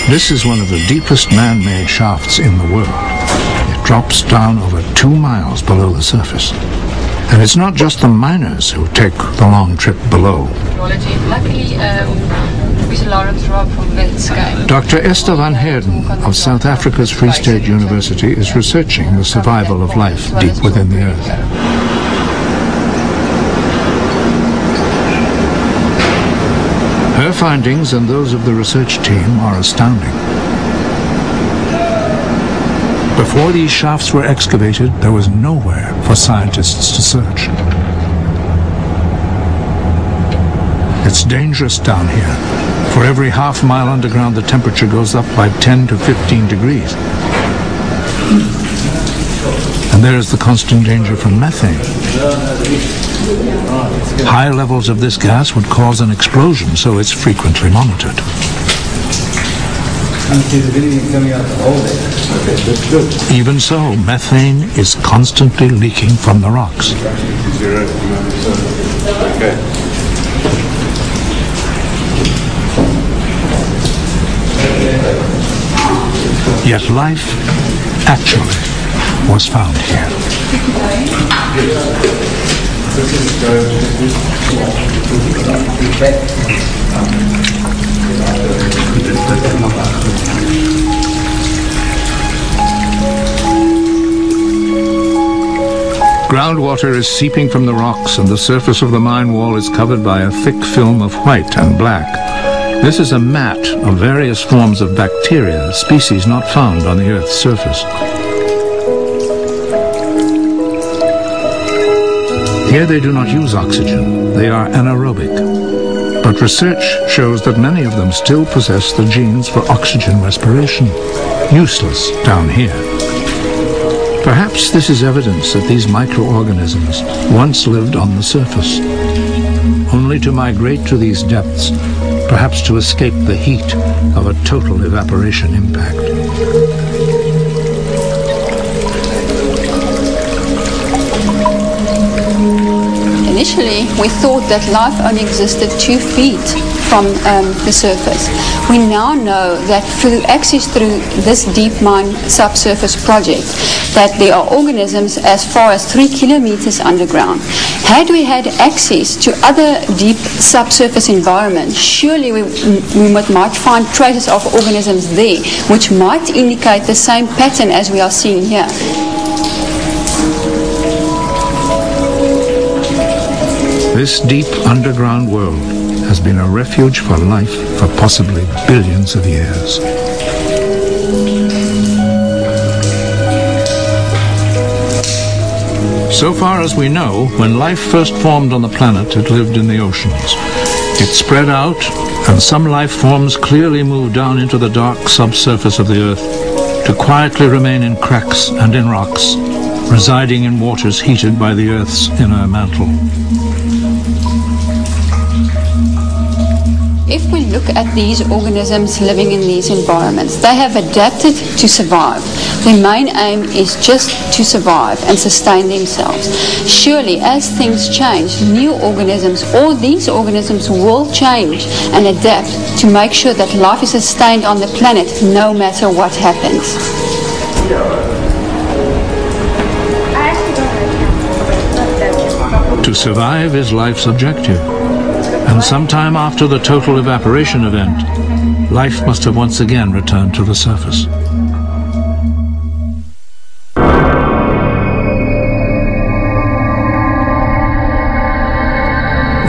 This is one of the deepest man-made shafts in the world. It drops down over 2 miles below the surface. And it's not just the miners who take the long trip below. Luckily, Lawrence Rob from Wetscape. Dr. Esther van Heerden of South Africa's Free State University is researching the survival of life deep within the Earth. Her findings and those of the research team are astounding. Before these shafts were excavated, there was nowhere for scientists to search. It's dangerous down here. For every half mile underground, the temperature goes up by 10 to 15 degrees. And there is the constant danger from methane. High levels of this gas would cause an explosion, so it's frequently monitored. Even so, methane is constantly leaking from the rocks. Yet life actually was found here. Groundwater is seeping from the rocks, and the surface of the mine wall is covered by a thick film of white and black. This is a mat of various forms of bacteria, species not found on the Earth's surface. Here they do not use oxygen. They are anaerobic. But research shows that many of them still possess the genes for oxygen respiration, useless down here. Perhaps this is evidence that these microorganisms once lived on the surface, only to migrate to these depths, perhaps to escape the heat of a total evaporation impact. Initially, we thought that life only existed 2 feet from the surface. We now know that through access through this deep mine subsurface project, that there are organisms as far as 3 kilometers underground. Had we had access to other deep subsurface environments, surely we might find traces of organisms there, which might indicate the same pattern as we are seeing here. This deep underground world has been a refuge for life for possibly billions of years. So far as we know, when life first formed on the planet, it lived in the oceans. It spread out, and some life forms clearly moved down into the dark subsurface of the Earth to quietly remain in cracks and in rocks, residing in waters heated by the Earth's inner mantle. If we look at these organisms living in these environments, they have adapted to survive. Their main aim is just to survive and sustain themselves. Surely, as things change, new organisms, all these organisms will change and adapt to make sure that life is sustained on the planet no matter what happens. To survive is life's objective. And sometime after the total evaporation event, life must have once again returned to the surface.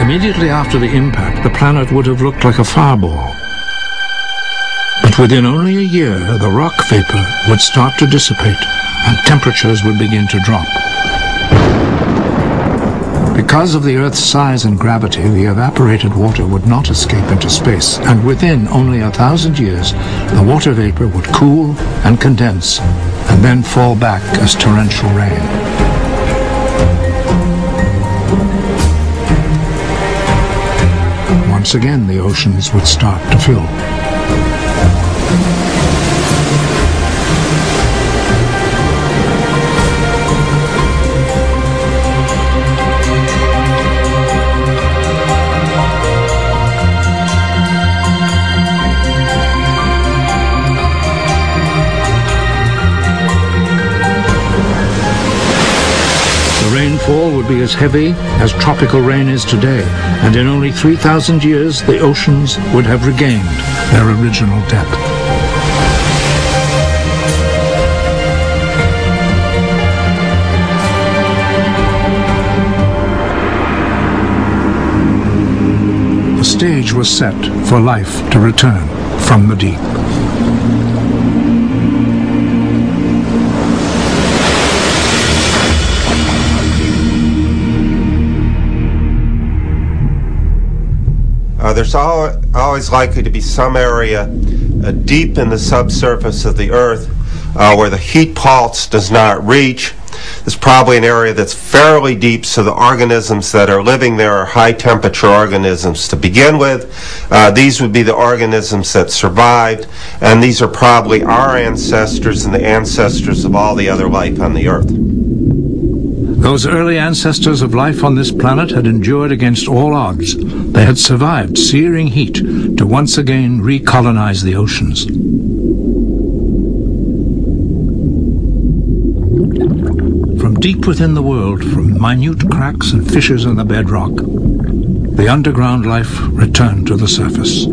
Immediately after the impact, the planet would have looked like a fireball. But within only a year, the rock vapor would start to dissipate and temperatures would begin to drop. Because of the Earth's size and gravity, the evaporated water would not escape into space, and within only 1,000 years, the water vapor would cool and condense, and then fall back as torrential rain. Once again, the oceans would start to fill. fall would be as heavy as tropical rain is today, and in only 3,000 years the oceans would have regained their original depth. The stage was set for life to return from the deep. There's always likely to be some area deep in the subsurface of the Earth where the heat pulse does not reach. There's probably an area that's fairly deep, so the organisms that are living there are high-temperature organisms to begin with. These would be the organisms that survived, and these are probably our ancestors and the ancestors of all the other life on the Earth. Those early ancestors of life on this planet had endured against all odds. They had survived searing heat to once again recolonize the oceans. From deep within the world, from minute cracks and fissures in the bedrock, the underground life returned to the surface.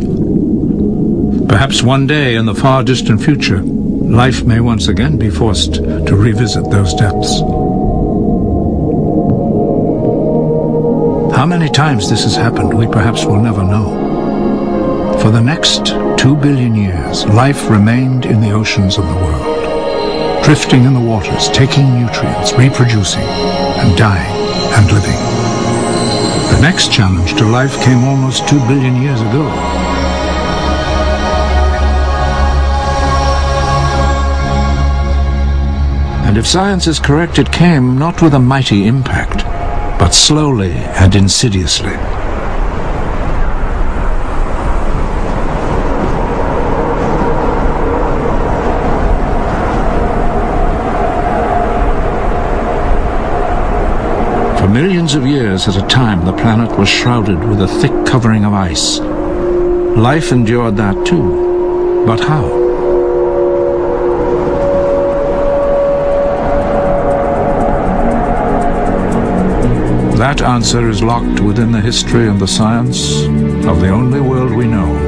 Perhaps one day in the far distant future, life may once again be forced to revisit those depths. How many times this has happened, we perhaps will never know. For the next 2 billion years, life remained in the oceans of the world, drifting in the waters, taking nutrients, reproducing, and dying and living. The next challenge to life came almost 2 billion years ago. And if science is correct, it came not with a mighty impact, but slowly and insidiously. For millions of years at a time, the planet was shrouded with a thick covering of ice. Life endured that too, but how? That answer is locked within the history and the science of the only world we know.